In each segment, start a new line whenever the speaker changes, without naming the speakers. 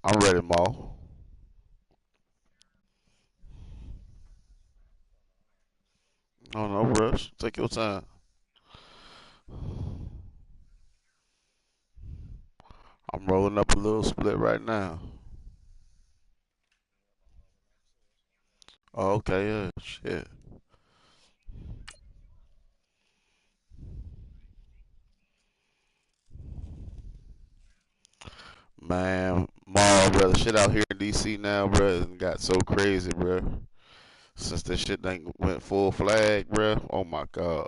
I'm ready, Mo. Oh, no rush. Take your time. I'm rolling up a little split right now. Oh, okay, yeah, shit. Man, Mo, bro, the shit out here in DC now, bro, got so crazy, bro. Since this shit done went full flag, bro. Oh my god.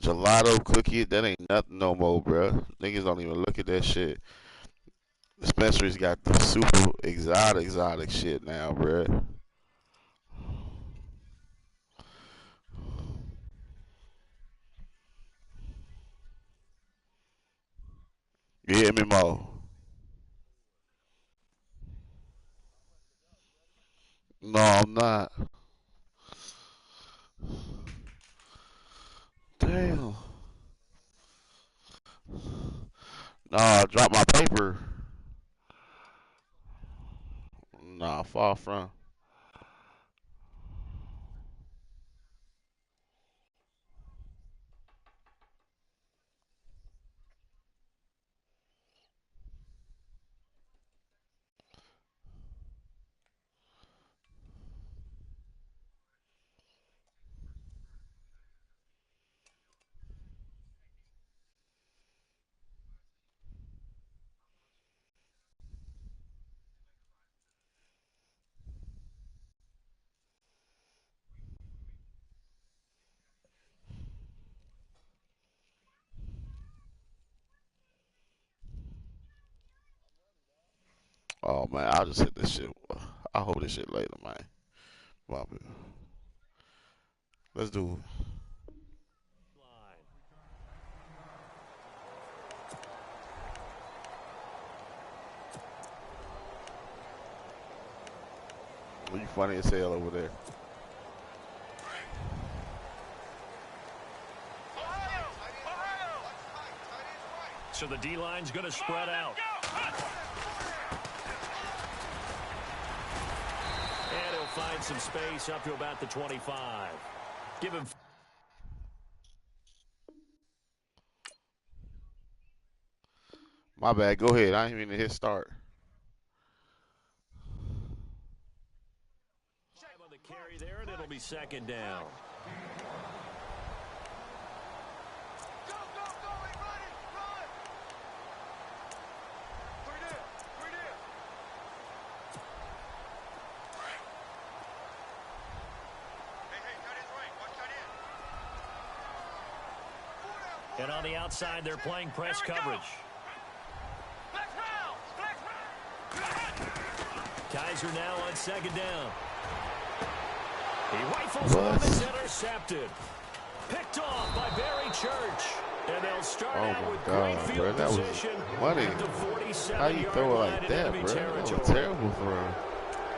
Gelato cookie, that ain't nothing no more, bro. Niggas don't even look at that shit. Dispensaries got the super exotic shit now, bro. You hear me, Mo? No, I'm not. Damn. Nah, I dropped my paper. Nah, far from. Oh man, I'll just hit this shit. I'll hold this shit later, man. Well, let's do it. Well, you funny as hell over there.
So the D-line's going to spread out. And he'll find some space up to about the 25. Give him.
My bad. Go ahead. I ain't even hit start.
On the carry there, and it'll be second down. And on the outside, they're playing press coverage. Kaiser now on second down. He rifles one, is intercepted. Picked off by Barry Church. And they'll start out with great field position at the 47-yard
How you throw it
line
like
in
that,
enemy
bro?
territory.
That was terrible for him.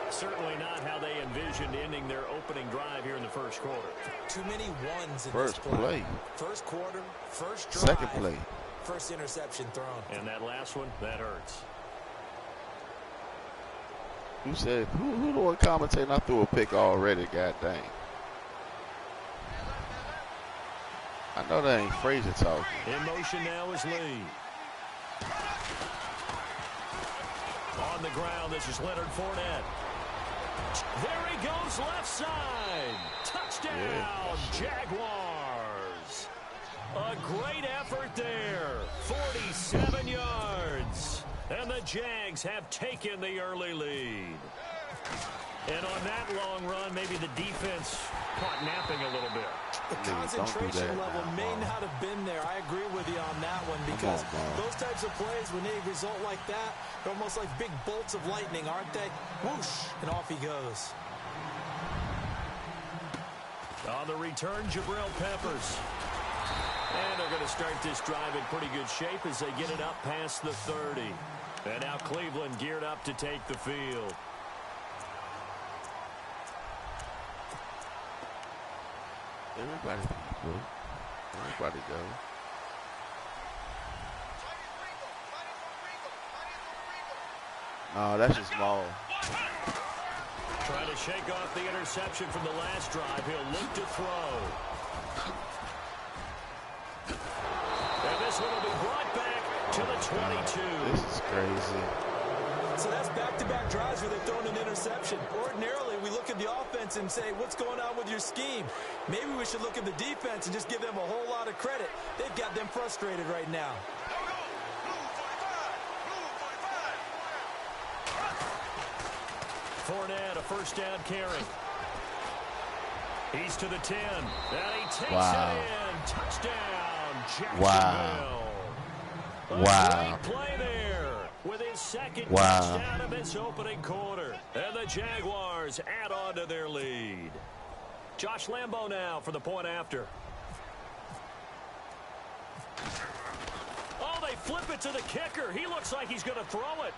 Certainly not how they envisioned ending their opening drive here in the first quarter.
Too many ones in
First
this
play.
First quarter, first drive.
Second play.
First interception thrown.
And that last one, that hurts.
Who said, who the one commentating I threw a pick already, god dang. I know that ain't Frazier talking.
In motion now is Lee. On the ground, this is Leonard Fournette. There he goes, left side. Touchdown,
Yeah.
Jaguars. A great effort there. 47 yards. And the Jags have taken the early lead. And on that long run, maybe the defense caught napping a little bit.
The concentration level may not have been there. I agree with you on that one because those types of plays, when they result like that, they're almost like big bolts of lightning, aren't they? Whoosh, and off he goes.
On the return, Jabril Peppers. And they're going to start this drive in pretty good shape as they get it up past the 30. And now Cleveland geared up to take the field.
Everybody go. Everybody go. Oh, that's just small.
Trying to shake off the interception from the last drive. He'll look to throw. And this one will be brought back to the 22.
This is crazy.
So that's back-to-back drives where they've thrown an interception. Ordinarily, we look at the offense and say, what's going on with your scheme? Maybe we should look at the defense and just give them a whole lot of credit. They've got them frustrated right now.
Fournette, a first down carry. He's to the 10. And he takes
Wow.
it in. Touchdown, Jacksonville.
Wow.
A
Wow.
great play there with his second
Wow.
touchdown of this opening quarter. And the Jaguars add on to their lead. Josh Lambo now for the point after. Oh, they flip it to the kicker. He looks like he's going to throw it.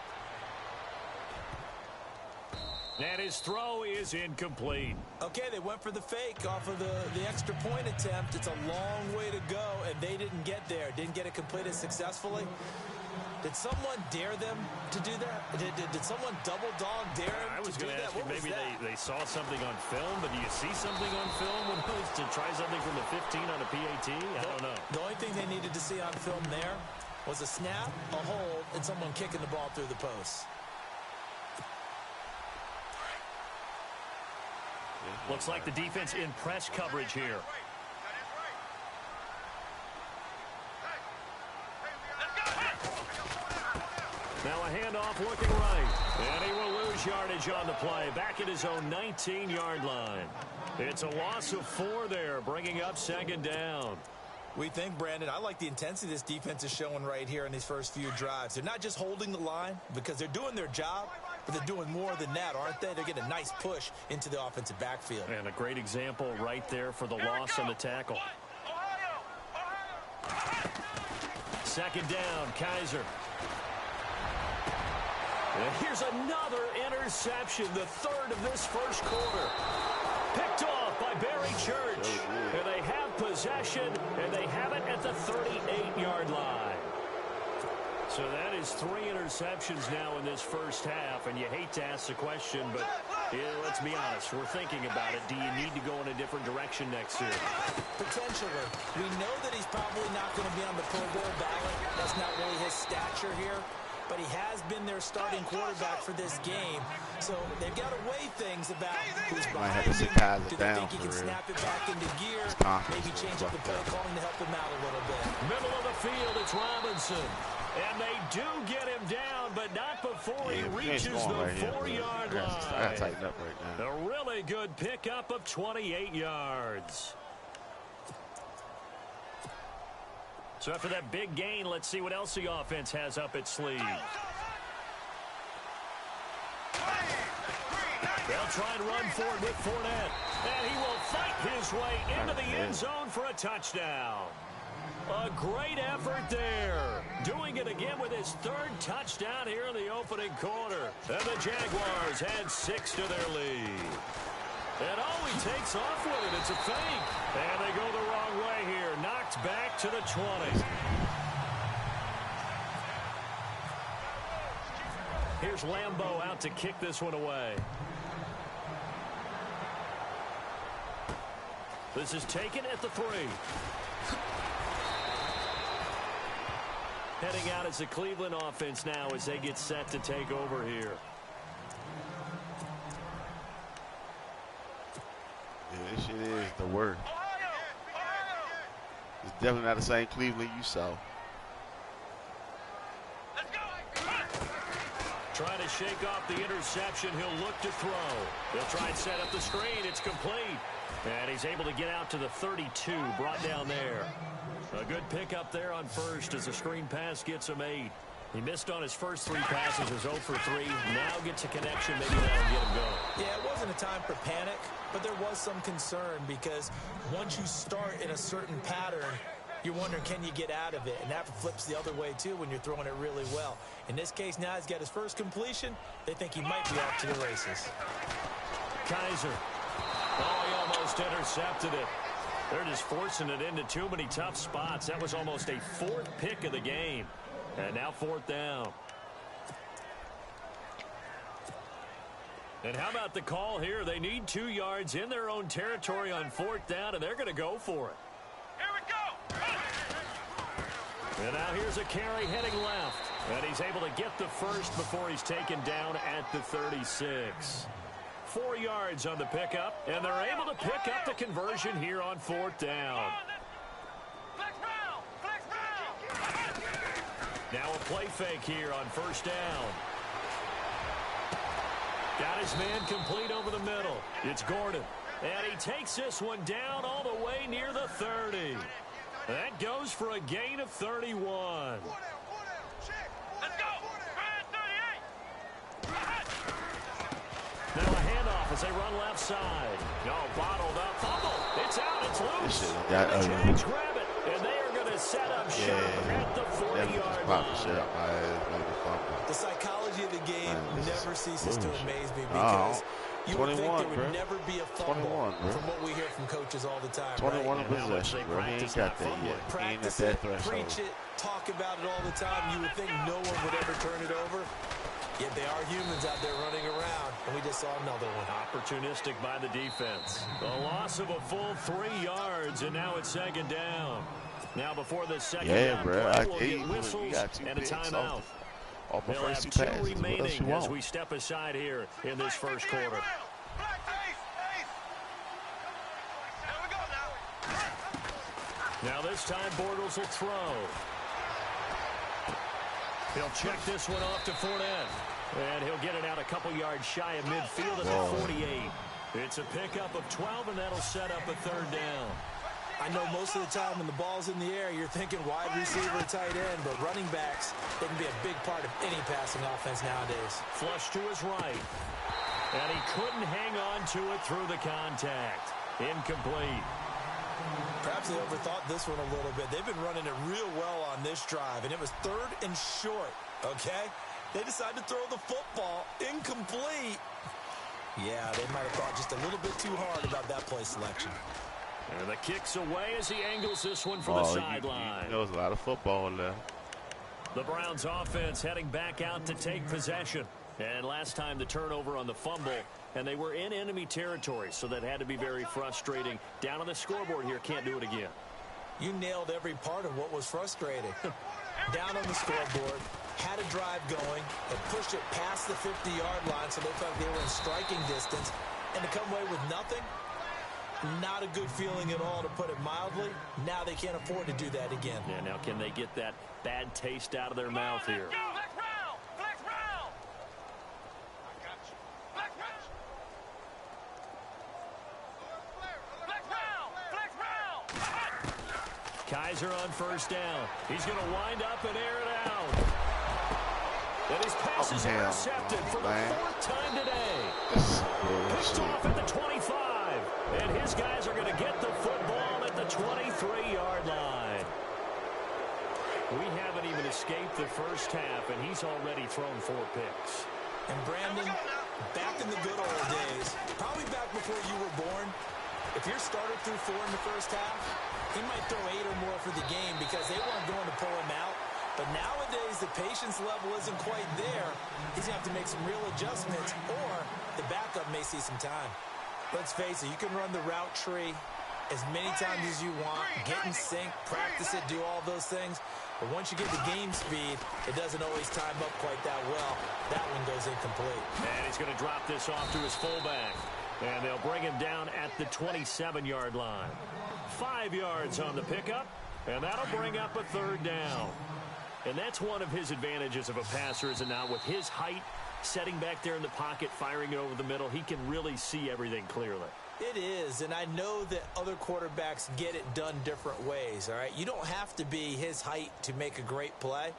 And his throw is incomplete.
Okay, they went for the fake off of the extra point attempt. It's a long way to go, and they didn't get there. Didn't get it completed successfully. Did someone dare them to do that? Did someone double dog dare them
I was
to do
going to
that?
ask you,
What was
maybe
that?
they saw something on film, but do you see something on film when it was to try something from the 15 on a PAT? I don't know.
The only thing they needed to see on film there was a snap, a hold, and someone kicking the ball through the post.
Looks like the defense in press coverage here. Now a handoff looking right. And he will lose yardage on the play. Back at his own 19-yard line. It's a loss of 4 there, bringing up second down.
We think, Brandon, I like the intensity this defense is showing right here in these first few drives. They're not just holding the line because they're doing their job, but they're doing more than that, aren't they? They're getting a nice push into the offensive backfield.
And a great example right there for the loss on the tackle. Second down, Kaiser. And here's another interception, the third of this first quarter. Picked off by Barry Church. And they have possession, and they have it at the 38-yard line. So that is 3 interceptions now in this first half, and you hate to ask the question, but let's be honest, we're thinking about it. Do you need to go in a different direction next year?
Potentially. We know that he's probably not going to be on the Pro Bowl ballot. That's not really his stature here. But he has been their starting quarterback for this game. So they've got to weigh things about who's behind him. Do they think he can snap it back into gear? Maybe change up the play calling to help him out a little bit.
Middle of the field, it's Robinson. And they do get him down, but not before he reaches the 4-yard line.
I got to tighten up right now.
A really good pickup of 28 yards. So after that big gain, let's see what else the offense has up its sleeve. They'll try and run for it with Fournette. And he will fight his way into the end zone for a touchdown. A great effort there. Doing it again with his 3rd touchdown here in the opening quarter. And the Jaguars add 6 to their lead. And he takes off with it. It's a fake. And they go the wrong way here. Knocked back to the 20. Here's Lambo out to kick this one away. This is taken at the 3. Heading out as the Cleveland offense now as they get set to take over here.
Yeah, this shit is the worst. It's definitely not the same Cleveland you saw.
Trying to shake off the interception. He'll look to throw. He'll try and set up the screen. It's complete. And he's able to get out to the 32, brought down there. A good pickup there on first as the screen pass gets him 8. He missed on his first 3 passes, was 0 for 3. Now gets a connection, maybe that'll get him going.
Yeah, it wasn't a time for panic, but there was some concern because once you start in a certain pattern, you're wondering, can you get out of it? And that flips the other way, too, when you're throwing it really well. In this case, now he's got his first completion. They think he might be off to the races.
Kaiser. Oh, he almost intercepted it. They're just forcing it into too many tough spots. That was almost a 4th pick of the game. And now 4th down. And how about the call here? They need 2 yards in their own territory on 4th down, and they're going to go for it.
Here we go.
And now here's a carry heading left. And he's able to get the first before he's taken down at the 36. 4 yards on the pickup, and they're able to pick up the conversion here on 4th down. Now a play fake here on 1st down. Got his man complete over the middle. It's Gordon. And he takes this one down all the way near the 30. That goes for a gain of 31.
Let's go.
Now a handoff as they run left side. No, bottled up. Fumble. It's out. It's loose. And the Jags grab it. And they are going to set up shop at the 40-yard line.
The psychology of the game never ceases to amaze me because you would think there would never be a fumble from what we hear from coaches all the time.
21 in possession, bro. He ain't got that yet. He ain't at that threshold.
Preach it, talk about it all the time. You would think no one would ever turn it over. Yet they are humans out there running around, and we just saw another one.
Opportunistic by the defense. A loss of a full 3 yards, and now it's 2nd down. Now before the second down play, we'll get whistles and a timeout. They'll have 2 remaining as we step aside here in this first quarter. Now this time Bortles will throw. He'll check this one off to Fournette. And he'll get it out a couple yards shy of midfield at the 48. It's a pickup of 12, and that'll set up a 3rd down.
I know most of the time when the ball's in the air, you're thinking wide receiver, tight end, but running backs, they can be a big part of any passing offense nowadays.
Flush to his right. And he couldn't hang on to it through the contact. Incomplete.
Perhaps they overthought this one a little bit. They've been running it real well on this drive, and it was 3rd and short, okay? They decided to throw the football. Incomplete. Yeah, they might have thought just a little bit too hard about that play selection.
And the kick's away as he angles this one for the sideline.
There was a lot of football in there.
The Browns offense heading back out to take possession. And last time the turnover on the fumble, and they were in enemy territory, so that had to be very frustrating. Down on the scoreboard here, can't do it again.
You nailed every part of what was frustrating. Down on the scoreboard, had a drive going, and pushed it past the 50-yard line so they felt they were in striking distance, and to come away with nothing, not a good feeling at all, to put it mildly. Now they can't afford to do that again.
Yeah, now can they get that bad taste out of their mouth here? Kaiser on 1st down. He's going to wind up and air it out. And his pass is intercepted for the 4th time today. Picked off at the 25. And his guys are going to get the football at the 23-yard line. We haven't even escaped the first half, and he's already thrown 4 picks.
And Brandon, back in the good old days, probably back before you were born, if your starter threw 4 in the first half, he might throw 8 or more for the game because they weren't going to pull him out. But nowadays, the patience level isn't quite there. He's going to have to make some real adjustments, or the backup may see some time. Let's face it, you can run the route tree as many times as you want, get in sync, practice it, do all those things. But once you get the game speed, it doesn't always time up quite that well. That one goes incomplete.
And he's going to drop this off to his fullback. And they'll bring him down at the 27-yard line. 5 yards on the pickup, and that'll bring up a 3rd down. And that's one of his advantages of a passer, is now with his height, setting back there in the pocket, firing it over the middle, he can really see everything clearly.
It is, and I know that other quarterbacks get it done different ways, all right? You don't have to be his height to make a great play,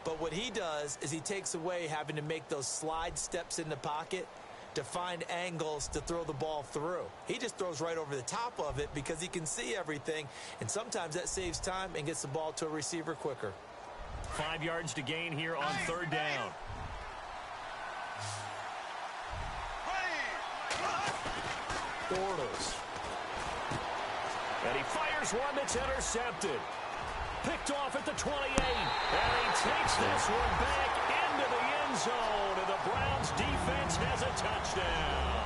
but what he does is he takes away having to make those slide steps in the pocket to find angles to throw the ball through. He just throws right over the top of it because he can see everything, and sometimes that saves time and gets the ball to a receiver quicker.
5 yards to gain here on 3rd down. Bortles. And he fires one that's intercepted. Picked off at the 28. And he takes this one back into the end end zone, and the Browns defense has a touchdown.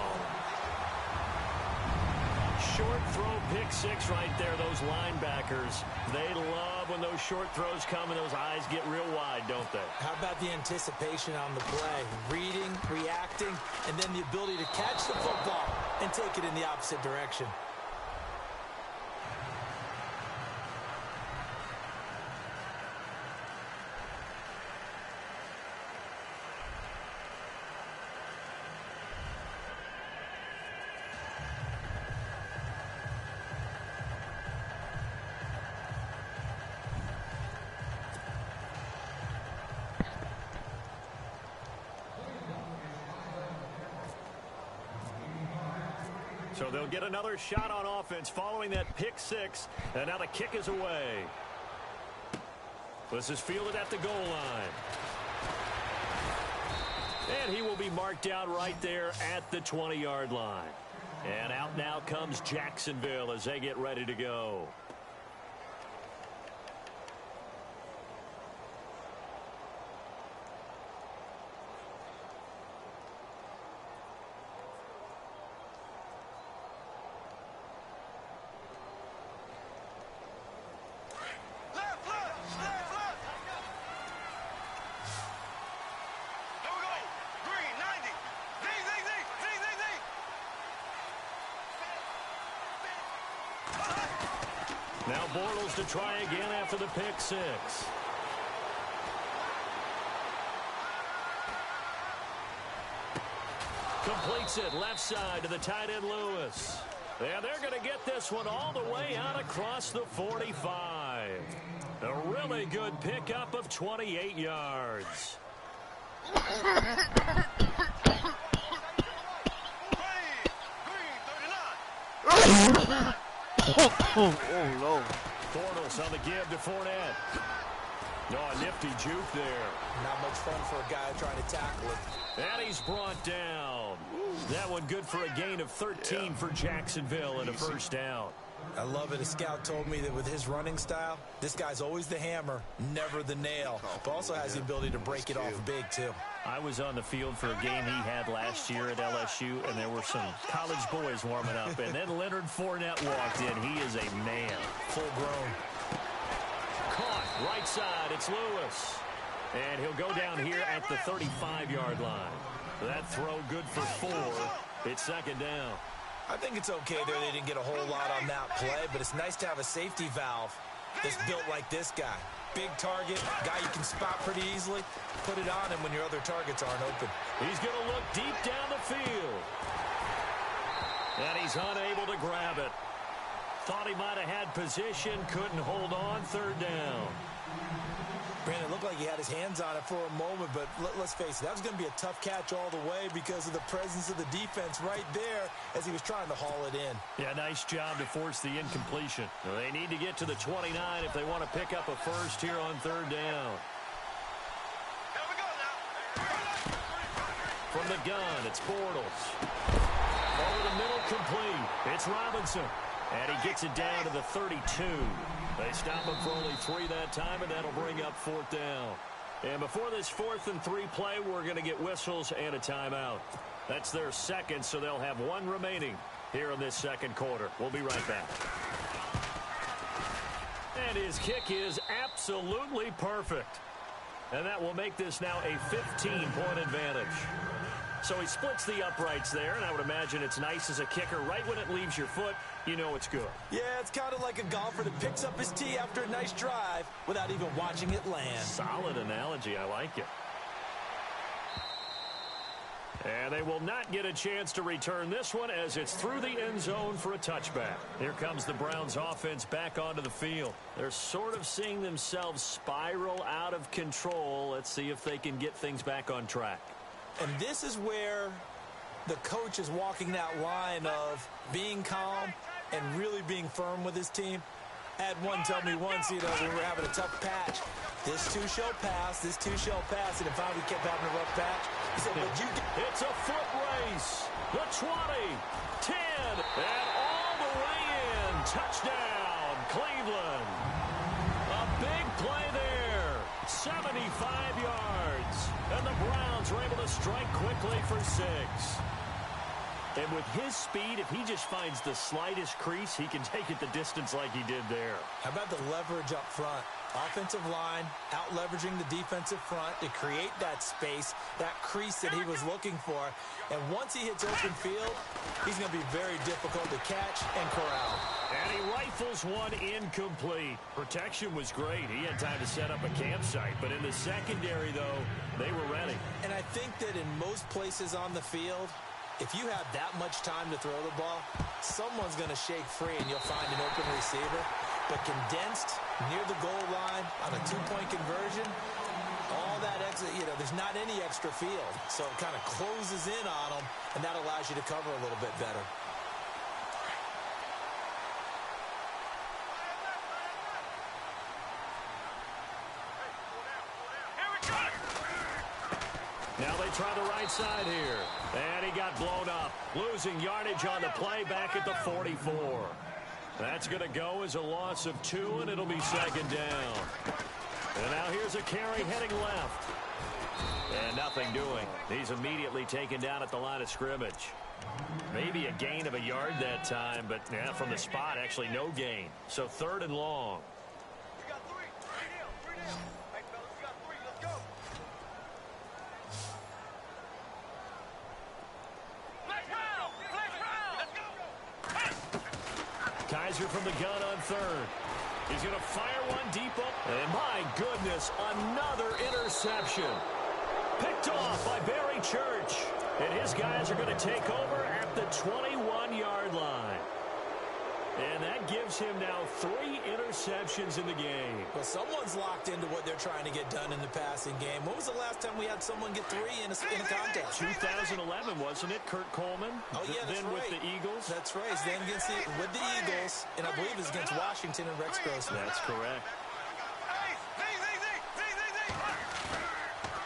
Short throw, pick six right there. Those linebackers, they love when those short throws come and those eyes get real wide, don't they?
How about the anticipation on the play? Reading, reacting, and then the ability to catch the football and take it in the opposite direction.
So they'll get another shot on offense following that pick six. And now the kick is away. This is fielded at the goal line. And he will be marked out right there at the 20-yard line. And out now comes Jacksonville as they get ready to go. Now Bortles to try again after the pick six. Completes it left side to the tight end Lewis. And they're going to get this one all the way out across the 45. A really good pickup of 28 yards.
Oh, no.
Bortles on the give to Fournette. Oh, a nifty juke there.
Not much fun for a guy trying to tackle it.
And he's brought down. That one good for a gain of 13 for Jacksonville and a first down.
I love it. A scout told me that with his running style, this guy's always the hammer, never the nail. But also has the ability to break it off big, too.
I was on the field for a game he had last year at LSU, and there were some college boys warming up. And then Leonard Fournette walked in. He is a man.
Full grown.
Caught right side. It's Lewis. And he'll go down here at the 35-yard line. That throw good for 4. It's second down.
I think it's okay there. They didn't get a whole lot on that play, but it's nice to have a safety valve that's built like this guy. Big target, guy you can spot pretty easily. Put it on him when your other targets aren't open.
He's going to look deep down the field. And he's unable to grab it. Thought he might have had position, couldn't hold on, third down.
Brandon, looked like he had his hands on it for a moment, but let's face it, that was going to be a tough catch all the way because of the presence of the defense right there as he was trying to haul it in.
Yeah, nice job to force the incompletion. They need to get to the 29 if they want to pick up a first here on third down.
Here we go now.
From the gun, it's Bortles. Over the middle, complete. It's Robinson. And he gets it down to the 32. They stop him for only 3 that time, and that'll bring up fourth down. And before this 4th and 3 play, we're going to get whistles and a timeout. That's their second, so they'll have 1 remaining here in this second quarter. We'll be right back. And his kick is absolutely perfect. And that will make this now a 15-point advantage. So he splits the uprights there, and I would imagine it's nice as a kicker. Right when it leaves your foot, you know it's good.
Yeah, it's kind of like a golfer that picks up his tee after a nice drive without even watching it land.
Solid analogy. I like it. And they will not get a chance to return this one as it's through the end zone for a touchback. Here comes the Browns offense back onto the field. They're sort of seeing themselves spiral out of control. Let's see if they can get things back on track.
And this is where the coach is walking that line of being calm and really being firm with his team. I had one tell me once, when we were having a tough patch, this too shall pass, this too shall pass, and if I kept having a rough patch, he said, but you...
It's a foot race. The 20, 10, and all the way in. Touchdown, Cleveland. A big play there. 75 yards. And the Browns were able to strike quickly for 6. And with his speed, if he just finds the slightest crease, he can take it the distance like he did there.
How about the leverage up front? Offensive line out-leveraging the defensive front to create that space, that crease that he was looking for. And once he hits open field, he's going to be very difficult to catch and corral.
And he rifles one incomplete. Protection was great. He had time to set up a campsite. But in the secondary, though, they were ready.
And I think that in most places on the field, if you have that much time to throw the ball, someone's going to shake free and you'll find an open receiver. But condensed near the goal line on a two-point conversion, all that extra, there's not any extra field. So it kind of closes in on them, and that allows you to cover a little bit better.
Now they try the right side here. And he got blown up. Losing yardage on the play back at the 44. That's going to go as a loss of 2, and it'll be second down. And now here's a carry heading left. And nothing doing. He's immediately taken down at the line of scrimmage. Maybe a gain of a yard that time, but from the spot, actually no gain. So 3rd and long.
We got 3. 3 down. Hey, fellas, we got 3. Let's go.
Kaiser from the gun on 3rd. He's going to fire one deep up. And my goodness, another interception. Picked off by Barry Church. And his guys are going to take over at the 21-yard line. And that gives him now 3 interceptions in the game.
Well, someone's locked into what they're trying to get done in the passing game. When was the last time we had someone get 3 in a contest?
2011, wasn't it? Kurt Coleman.
Oh, yeah, that's
then
right.
with the Eagles.
That's right. Then with the Eagles, and I believe it's against Washington and Rex Grossman.
That's correct.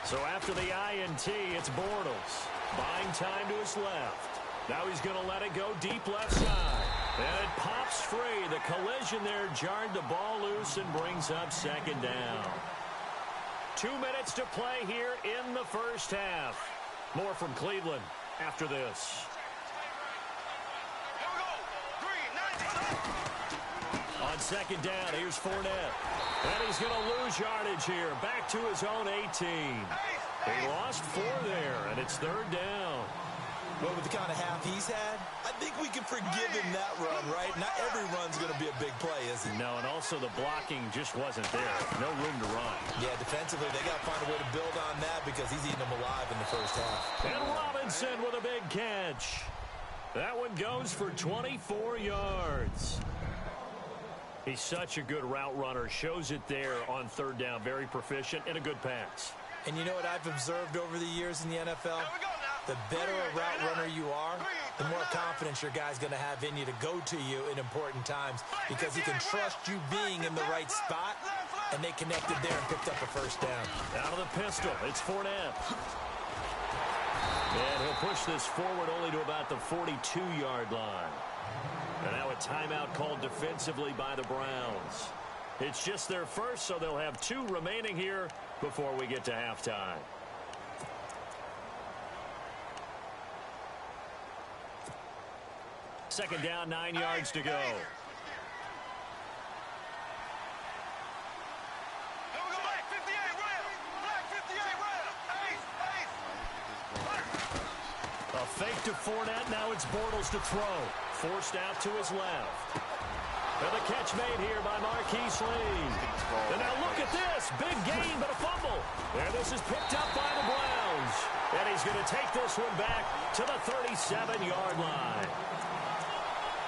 So after the INT, it's Bortles. Buying time to his left. Now he's going to let it go deep left side. And it pops free. The collision there jarred the ball loose and brings up second down. 2 minutes to play here in the first half. More from Cleveland after this. On second down, here's Fournette. And he's going to lose yardage here. Back to his own 18. He lost 4 there, and it's 3rd down.
But with the kind of half he's had, I think we can forgive him that run, right? Not every run's going to be a big play, is it?
No, and also the blocking just wasn't there. No room to run.
Yeah, defensively, they got to find a way to build on that because he's eating them alive in the first half.
And Robinson with a big catch. That one goes for 24 yards. He's such a good route runner. Shows it there on 3rd down. Very proficient and a good pass.
And you know what I've observed over the years in the NFL? The better a route runner you are, the more confidence your guy's going to have in you to go to you in important times because he can trust you being in the right spot, and they connected there and picked up a first down.
Out of the pistol, it's Fournette. And he'll push this forward only to about the 42-yard line. And now a timeout called defensively by the Browns. It's just their first, so they'll have 2 remaining here before we get to halftime. Second down, 9 yards to go. A fake to Fournette. Now it's Bortles to throw. Forced out to his left. And the catch made here by Marquise Lee. And now look at this. Big gain, but a fumble. And this is picked up by the Browns. And he's going to take this one back to the 37-yard line.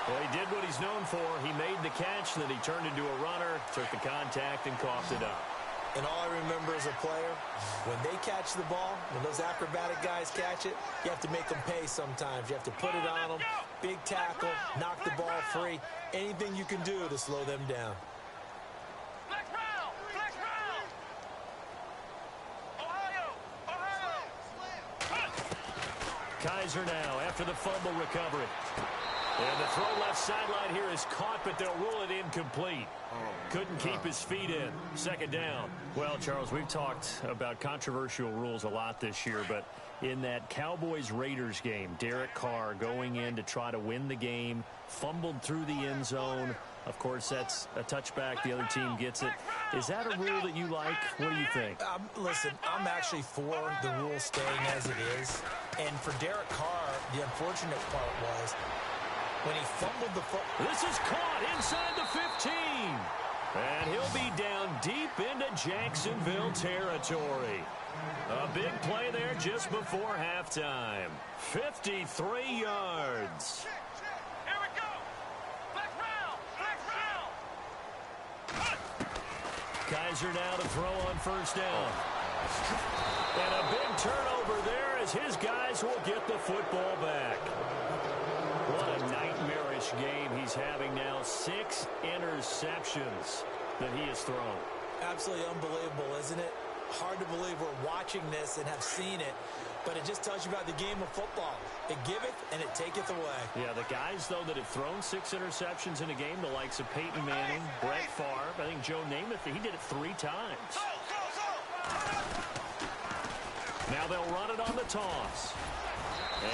Well, he did what he's known for. He made the catch, then he turned into a runner, took the contact, and coughed it up.
And all I remember as a player, when they catch the ball, when those acrobatic guys catch it, you have to make them pay sometimes. You have to put it on them, big tackle, knock the ball free, anything you can do to slow them down.
Kaiser now after the fumble recovery. And the throw left sideline here is caught, but they'll rule it incomplete. Couldn't keep his feet in. Second down. Well, Charles, we've talked about controversial rules a lot this year, but in that Cowboys-Raiders game, Derek Carr going in to try to win the game, fumbled through the end zone. Of course, that's a touchback. The other team gets it. Is that a rule that you like? What do you think?
Listen, I'm actually for the rule staying as it is. And for Derek Carr, the unfortunate part was when he fumbled the football.
This is caught inside the 15. And he'll be down deep into Jacksonville territory. A big play there just before halftime. 53 yards.
Here we go. Black round. Black round.
Kaiser now to throw on first down. And a big turnover there as his guys will get the football back. What a nightmarish game he's having now. 6 interceptions that he has thrown.
Absolutely unbelievable, isn't it? Hard to believe we're watching this and have seen it, but it just tells you about the game of football. It giveth and it taketh away.
Yeah, the guys, though, that have thrown 6 interceptions in a game, the likes of Peyton Manning, Brett Favre, I think Joe Namath, he did it 3 times. Now they'll run it on the toss.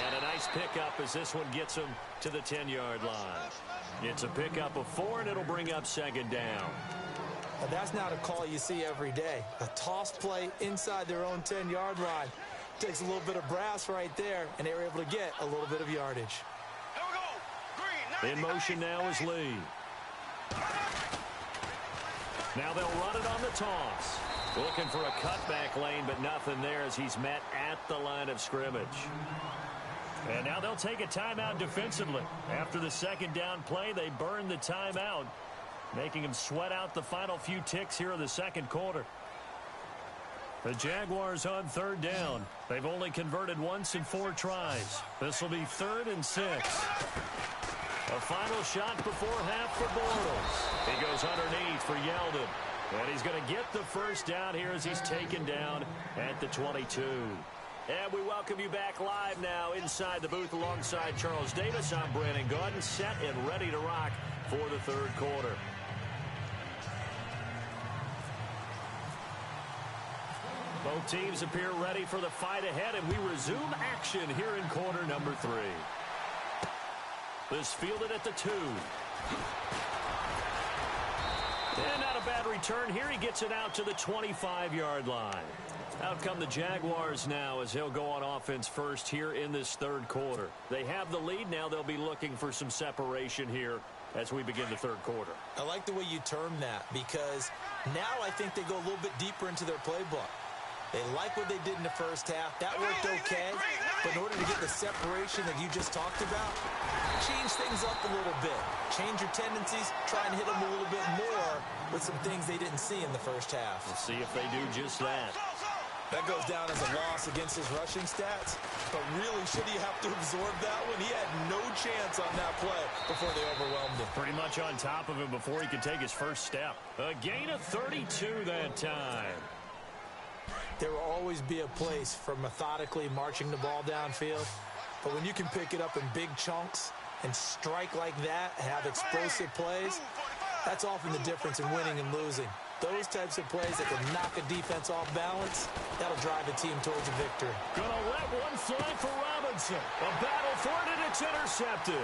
And a nice pickup as this one gets them to the 10-yard line. It's a pickup of 4, and it'll bring up second down.
Now that's not a call you see every day. A toss play inside their own 10-yard line. Takes a little bit of brass right there, and they were able to get a little bit of yardage.
In motion now is Lee. Now they'll run it on the toss. Looking for a cutback lane, but nothing there as he's met at the line of scrimmage. And now they'll take a timeout defensively. After the second down play, they burn the timeout, making him sweat out the final few ticks here in the second quarter. The Jaguars on third down. They've only converted once in 4 tries. This will be 3rd and 6. A final shot before half for Bortles. He goes underneath for Yeldon. And he's going to get the first down here as he's taken down at the 22. And we welcome you back live now inside the booth alongside Charles Davis. I'm Brandon Gaudin, set and ready to rock for the third quarter. Both teams appear ready for the fight ahead, and we resume action here in quarter number 3. This fielded at the 2. And not a bad return here. He gets it out to the 25-yard line. Out come the Jaguars now as they'll go on offense first here in this third quarter. They have the lead. Now they'll be looking for some separation here as we begin the third quarter.
I like the way you termed that because now I think they go a little bit deeper into their playbook. They like what they did in the first half. That worked okay. But in order to get the separation that you just talked about, change things up a little bit. Change your tendencies. Try and hit them a little bit more with some things they didn't see in the first half.
We'll see if they do just that.
That goes down as a loss against his rushing stats. But really, should he have to absorb that one? He had no chance on that play before they overwhelmed him.
Pretty much on top of him before he could take his first step. A gain of 32 that time.
There will always be a place for methodically marching the ball downfield. But when you can pick it up in big chunks and strike like that, have explosive plays, that's often the difference in winning and losing. Those types of plays that can knock a defense off balance, that'll drive a team towards a victory.
Gonna let one fly for Robinson. A battle for it, and it's intercepted.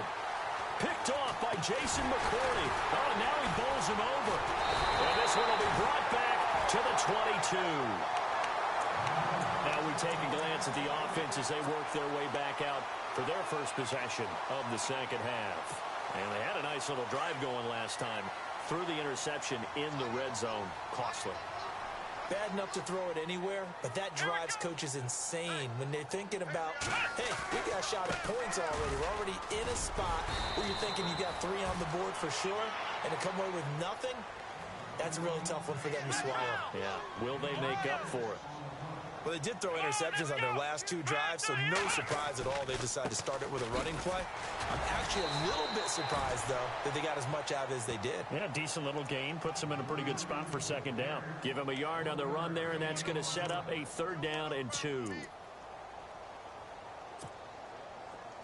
Picked off by Jason McCourty. Oh, now he bowls him over. And this one will be brought back to the 22. Now we take a glance at the offense as they work their way back out for their first possession of the second half. And they had a nice little drive going last time. Through the interception in the red zone. Costly.
Bad enough to throw it anywhere, but that drives coaches insane when they're thinking about, hey, we got a shot at points already. We're already in a spot where you're thinking you got 3 on the board for sure, and to come away with nothing, that's a really tough one for them to swallow.
Yeah. Will they make up for it?
Well, they did throw interceptions on their last 2 drives, so no surprise at all they decided to start it with a running play. I'm actually a little bit surprised, though, that they got as much out of it as they did.
Yeah, decent little gain. Puts them in a pretty good spot for second down. Give him a yard on the run there, and that's going to set up a 3rd down and 2.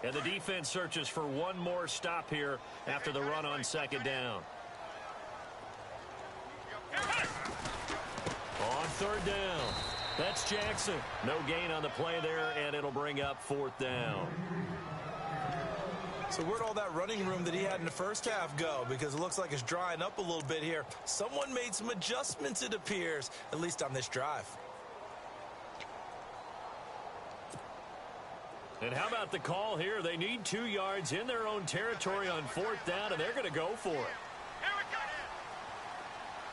And the defense searches for one more stop here after the run on second down. On third down, that's Jackson. No gain on the play there, and it'll bring up fourth down.
So where'd all that running room that he had in the first half go? Because it looks like it's drying up a little bit here. Someone made some adjustments, it appears, at least on this drive.
And how about the call here? They need 2 yards in their own territory on fourth down, and they're going to go for it.
Here we go.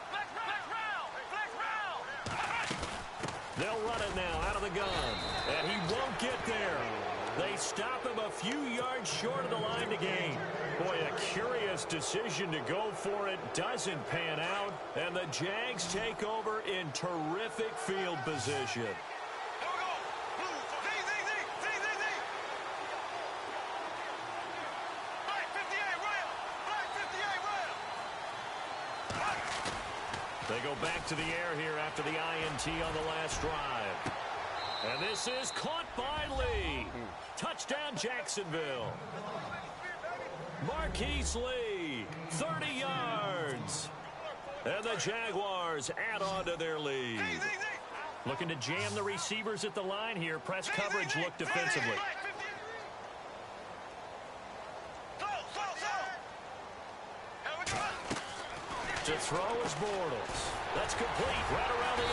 Flex round.
They'll run it now out of the gun, and he won't get there. They stop him a few yards short of the line to gain. Boy, a curious decision to go for it. Doesn't pan out, and the Jags take over in terrific field position. They go back to the air here after the INT on the last drive. And this is caught by Lee. Touchdown, Jacksonville. Marquise Lee, 30 yards. And the Jaguars add on to their lead. Looking to jam the receivers at the line here. Press coverage look defensively. To throw is Bortles. That's complete right around the 8.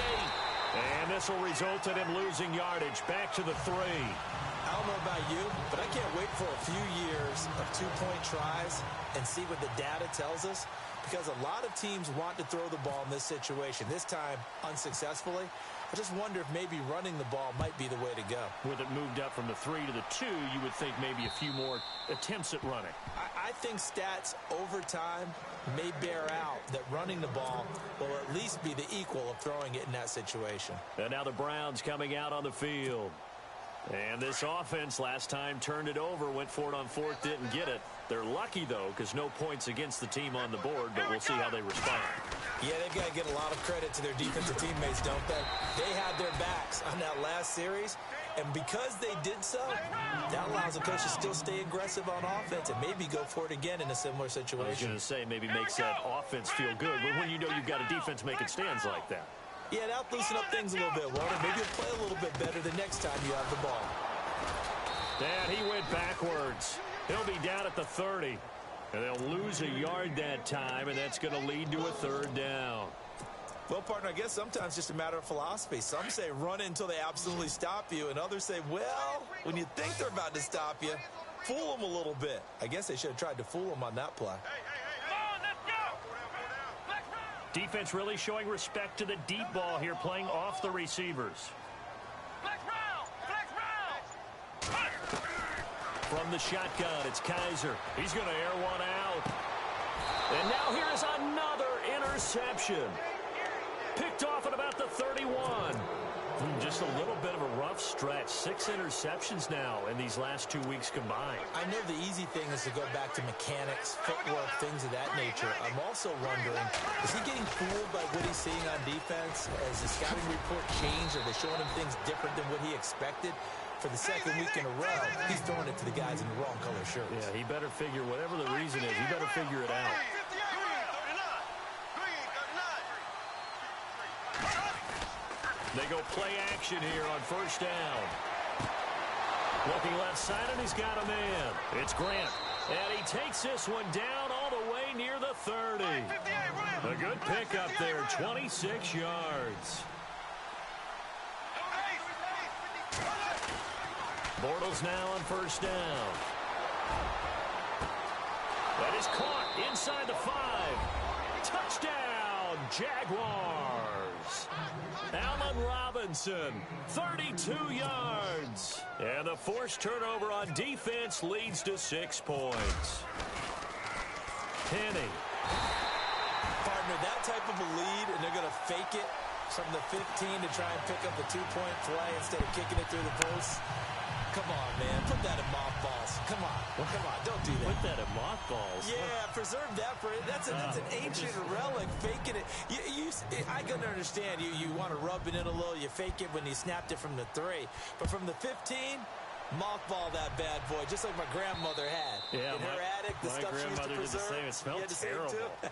And this will result in him losing yardage back to the 3.
I don't know about you, but I can't wait for a few years of two-point tries and see what the data tells us, because a lot of teams want to throw the ball in this situation, this time unsuccessfully. I just wonder if maybe running the ball might be the way to go.
With it moved up from the 3 to the 2, you would think maybe a few more attempts at running.
I think stats over time may bear out that running the ball will at least be the equal of throwing it in that situation.
And now the Browns coming out on the field. And this offense last time turned it over, went for it on fourth, didn't get it. They're lucky, though, because no points against the team on the board, but we'll see how they respond.
Yeah, they've got to get a lot of credit to their defensive teammates, don't they? They had their backs on that last series, and because they did so, that allows the coach to still stay aggressive on offense and maybe go for it again in a similar situation.
I was going to say maybe makes that offense feel good, but when you know you've got a defense making stands like that.
Yeah, that'll loosen up things a little bit, won't it? Maybe you'll play a little bit better the next time you have the ball.
And he went backwards. He'll be down at the 30. And they'll lose a yard that time, and that's going to lead to a third down.
Well, partner, I guess sometimes just a matter of philosophy. Some say run it until they absolutely stop you, and others say, well, when you think they're about to stop you, fool them a little bit. I guess they should have tried to fool them on that play.
Defense really showing respect to the deep ball here, playing off the receivers. From the shotgun, it's Kaiser. He's going to air one out. And now here's another interception. Picked off at about the 31. Just a little bit of a rough stretch. 6 interceptions now in these last 2 weeks combined.
I know the easy thing is to go back to mechanics, footwork, things of that nature. I'm also wondering, is he getting fooled by what he's seeing on defense? Has the scouting report changed? Are they showing him things different than what he expected? For the second week in a row, he's throwing it to the guys in the wrong color shirts.
Yeah, he better figure, whatever the reason is, he better figure it out. They go play action here on first down. Looking left side, and he's got a man. It's Grant. And he takes this one down all the way near the 30. A good pickup there, 26 yards. Bortles now on first down. That is caught inside the 5. Touchdown, Jaguars. Allen Robinson, 32 yards. And the forced turnover on defense leads to 6 points. Penny.
Partner, that type of a lead, and they're going to fake it from the 15 to try and pick up the 2-point play instead of kicking it through the post. Come on, man. Put that in mothballs. Come on. Come on. Don't do that.
Put that in mothballs.
Yeah, preserve that for it. That's an ancient relic. Faking it. I can understand. You want to rub it in a little. You fake it when you snapped it from the 3. But from the 15, Mothball that bad boy, just like my grandmother had.
Yeah,
in her attic, the stuff she used to
grandmother did the
preserve.
same. It smelled terrible.
Too.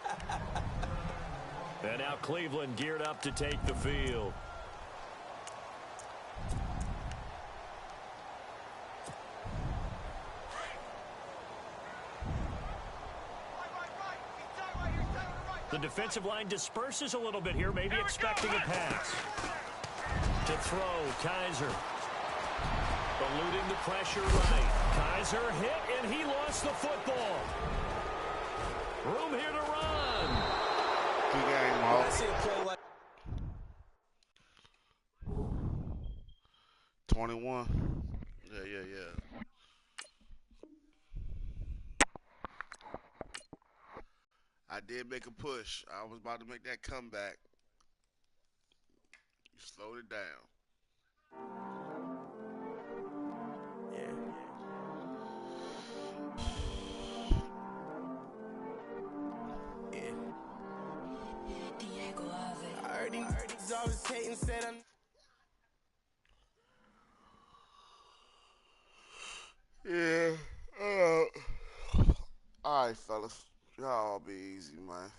And now Cleveland geared up to take the field. The defensive line disperses a little bit here, maybe expecting a pass. To throw, Kaiser. Eluding the pressure right. Kaiser hit, and he lost the football. Room here to run.
Good game,
I see a play like
21. Yeah. I did make a push. I was about to make that comeback. You slowed it down.
I heard these always hating, said I'm.
Yeah. All right, fellas. Y'all be easy, man.